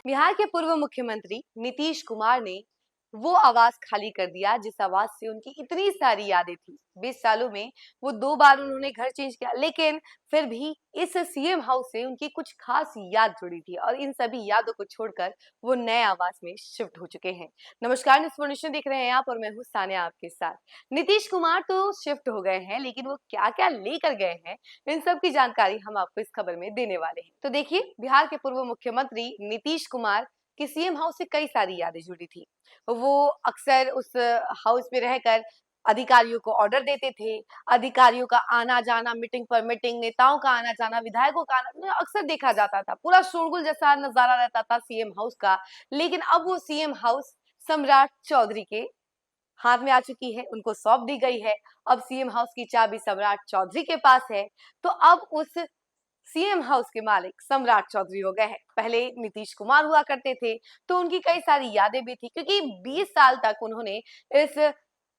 बिहार के पूर्व मुख्यमंत्री नीतीश कुमार ने वो आवास खाली कर दिया जिस आवास से उनकी इतनी सारी यादें थी। 20 सालों में वो 2 बार उन्होंने घर चेंज किया, लेकिन फिर भी इस सीएम हाउस से उनकी कुछ खास याद जुड़ी थी और इन सभी यादों को छोड़कर वो नए आवास में शिफ्ट हो चुके हैं। नमस्कार, न्यूज़ देख रहे हैं आप और मैं हूँ सानिया आपके साथ। नीतीश कुमार तो शिफ्ट हो गए हैं, लेकिन वो क्या-क्या लेकर गए हैं, इन सब की जानकारी हम आपको इस खबर में देने वाले हैं। तो देखिए, बिहार के पूर्व मुख्यमंत्री नीतीश कुमार की सीएम हाउस से कई सारी यादें जुड़ी थी। वो अक्सर उस हाउस में रहकर अधिकारियों को ऑर्डर देते थे, अधिकारियों का आना-जाना, मीटिंग पर मीटिंग, नेताओं का आना-जाना, विधायकों का आना मतलब अक्सर देखा जाता था। पूरा शोरगुल जैसा नज़ारा रहता था सीएम हाउस का। लेकिन अब वो सीएम हाउस सम्राट चौधरी के हाथ में आ चुकी है, उनको सौंप दी गई है। अब सीएम हाउस की चाबी सम्राट चौधरी के पास है। तो अब उस सीएम हाउस के मालिक सम्राट चौधरी हो गए हैं। पहले नीतीश कुमार हुआ करते थे, तो उनकी कई सारी यादें भी थी क्योंकि 20 साल तक उन्होंने इस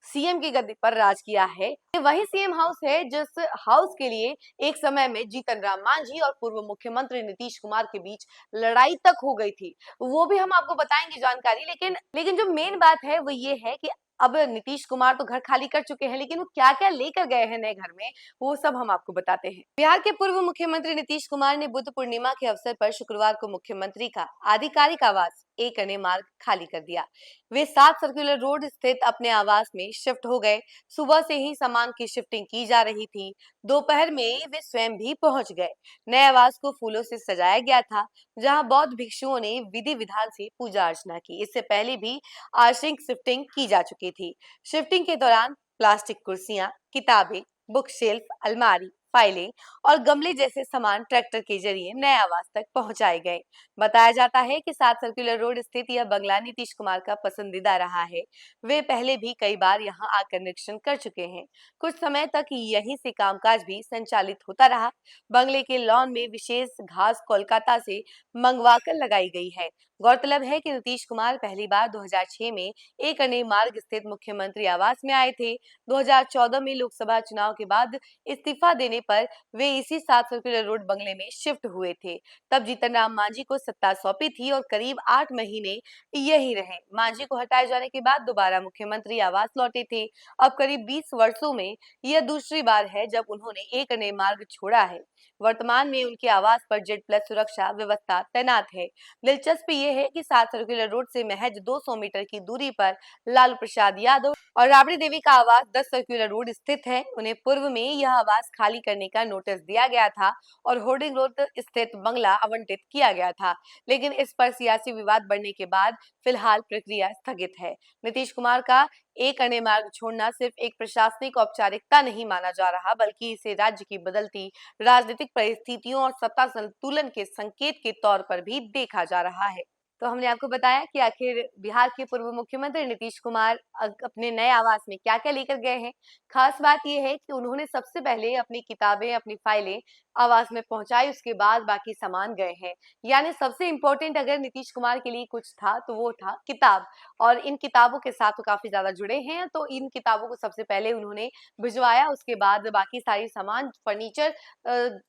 सीएम की गद्दी पर राज किया है। ये वही सीएम हाउस है जिस हाउस के लिए एक समय में जीतन राम मांझी और पूर्व मुख्यमंत्री नीतीश कुमार के बीच लड़ाई तक हो गई थी। वो भी हम आपको बताएंगे जानकारी, लेकिन जो मेन बात है वो ये है कि अब नीतीश कुमार तो घर खाली कर चुके हैं, लेकिन वो क्या-क्या लेकर गए हैं नए घर में, वो सब हम आपको बताते हैं। बिहार के पूर्व मुख्यमंत्री नीतीश कुमार ने बुद्ध पूर्णिमा के अवसर पर शुक्रवार को मुख्यमंत्री का आधिकारिक आवास एक अने मार्ग खाली कर दिया। वे 7 सर्कुलर रोड स्थित अपने आवास में शिफ्ट हो गए। सुबह से ही सामान की शिफ्टिंग की जा रही थी। दोपहर में वे स्वयं भी पहुंच गए। नए आवास को फूलों से सजाया गया था, जहां बौद्ध भिक्षुओं ने विधि विधान से पूजा अर्चना की। इससे पहले भी आंशिक शिफ्टिंग की जा चुकी थी। शिफ्टिंग के दौरान प्लास्टिक कुर्सियां, किताबें, बुक शेल्फ, अलमारी, फाइलें और गमले जैसे सामान ट्रैक्टर के जरिए नए आवास तक पहुंचाए गए। बताया जाता है कि 7 सर्कुलर रोड स्थित यह बंगला नीतीश कुमार का पसंदीदा रहा है। वे पहले भी कई बार यहां आकर निरीक्षण कर चुके हैं। कुछ समय तक यहीं से कामकाज भी संचालित होता रहा। बंगले के लॉन में विशेष घास कोलकाता से मंगवा कर लगाई गई है। गौरतलब है कि नीतीश कुमार पहली बार 2006 में एक अने मार्ग स्थित मुख्यमंत्री आवास में आए थे। 2014 में लोकसभा चुनाव के बाद इस्तीफा देने पर वे इसी 7 सर्कुलर रोड बंगले में शिफ्ट हुए थे। तब जीतन राम मांझी को सत्ता सौंपी थी और करीब 8 महीने यही रहे। मांझी को हटाए जाने के बाद दोबारा मुख्यमंत्री आवास लौटे थे। अब करीब 20 वर्षों में यह दूसरी बार है जब उन्होंने एक अने मार्ग छोड़ा है। वर्तमान में उनके आवास पर जेड प्लस सुरक्षा व्यवस्था तैनात है। दिलचस्प ये है कि 7 सर्कुलर रोड से महज 200 मीटर की दूरी पर लालू प्रसाद यादव और राबड़ी देवी का आवास 10 सर्कुलर रोड स्थित है। उन्हें पूर्व में यह आवास खाली करने का नोटिस दिया गया था और होर्डिंग रोड स्थित बंगला आवंटित किया गया था, लेकिन इस पर सियासी विवाद बढ़ने के बाद फिलहाल प्रक्रिया स्थगित है। नीतीश कुमार का एक अने मार्ग छोड़ना सिर्फ एक प्रशासनिक औपचारिकता नहीं माना जा रहा, बल्कि इसे राज्य की बदलती राजनीतिक परिस्थितियों और सत्ता संतुलन के संकेत के तौर पर भी देखा जा रहा है। तो हमने आपको बताया कि आखिर बिहार के पूर्व मुख्यमंत्री नीतीश कुमार अपने नए आवास में क्या-क्या लेकर गए हैं। खास बात यह है कि उन्होंने सबसे पहले अपनी किताबें, अपनी फाइलें आवास में पहुंचाई, उसके बाद बाकी सामान गए हैं। यानी सबसे इम्पोर्टेंट अगर नीतीश कुमार के लिए कुछ था तो वो था किताब, और इन किताबों के साथ वो काफी ज्यादा जुड़े हैं, तो इन किताबों को सबसे पहले उन्होंने भिजवाया। उसके बाद बाकी सारी सामान, फर्नीचर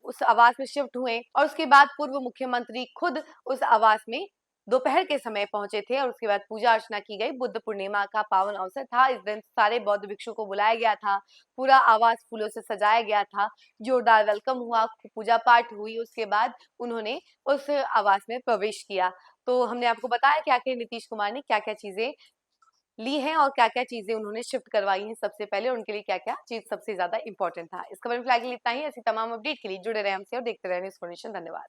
उस आवास में शिफ्ट हुए और उसके बाद पूर्व मुख्यमंत्री खुद उस आवास में दोपहर के समय पहुंचे थे और उसके बाद पूजा अर्चना की गई। बुद्ध पूर्णिमा का पावन अवसर था। इस दिन सारे बौद्ध भिक्षु को बुलाया गया था। पूरा आवास फूलों से सजाया गया था। जोरदार वेलकम हुआ, पूजा पाठ हुई, उसके बाद उन्होंने उस आवास में प्रवेश किया। तो हमने आपको बताया कि आखिर नीतीश कुमार ने क्या-क्या चीजें ली हैं और क्या-क्या चीजें उन्होंने शिफ्ट करवाई हैं सबसे पहले, और उनके लिए क्या-क्या चीज सबसे ज्यादा इंपॉर्टेंट था। इस खबर में फिलहाल के लिए इतना ही। ऐसी तमाम अपडेट के लिए जुड़े रहे हमसे और देखते रहे न्यूज़। धन्यवाद।